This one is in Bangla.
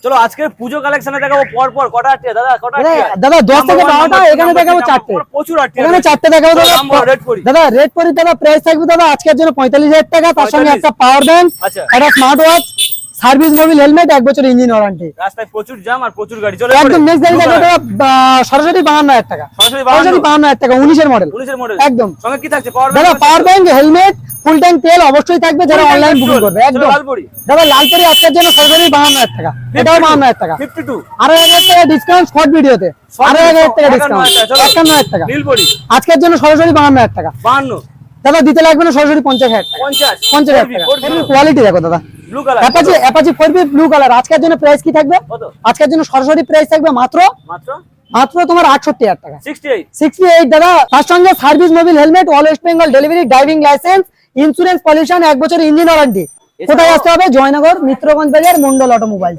চলো আজকে পুজো কালেকশনে দেখাবো পর পর কটা আটটি দাদা কটা দাদা 10 থেকে 12টা এখানে দেখাবো 4টে প্রচুর আটটি এখানে 4টে দেখাবো দাদা রেড করি দাদা রেড করি দাদা প্রাইস থাকবে দাদা আজকের জন্য 45000 টাকা তার সঙ্গে একটা পাওয়ার ব্যাংক আচ্ছা একটা smart watch service Mobil helmet 1 বছর ইঞ্জিন ওয়ারেন্টি রাস্তায় প্রচুর জ্যাম আর প্রচুর গাড়ি চলো একদম নেক্সট গাড়ি দেখাবো দাদা সরাসরি 52000 টাকা সরাসরি সরাসরি 52000 টাকা 19 এর মডেল 19 এর মডেল একদম সঙ্গে কি থাকছে পাওয়ার দাদা power bank helmet full tank তেল অবশ্যই থাকবে যারা অনলাইন বুকিং করবে একদম লালপুরি দাদা লালপুরি আজকের জন্য সরাসরি 52000 টাকা এটাও 52000 টাকা 52 আরো 1000 টাকা ডিসকাউন্ট শর্ট ভিডিওতে আরো 1000 টাকা ডিসকাউন্ট 51000 টাকা নীলপরি আজকের জন্য সরাসরি 52000 টাকা 52 দাদা দিতে লাগবে না সরাসরি 50000 টাকা 50 টাকা কোয়ালিটি দেখো দাদা blue colour Apache 4B blue colour আজকের জন্য প্রাইস কি থাকবে কত আজকের জন্য সরাসরি প্রাইস থাকবে মাত্র তোমার 68000 টাকা 68 দাদা তার সঙ্গে service Mobil helmet all West Bengal delivery driving licence insurance pollution 1 বছর ইঞ্জিন ওয়ারেন্টি কোথায় আসতে হবে জয়নগর মিত্রগঞ্জ বাজার মন্ডল অটোমোবাইল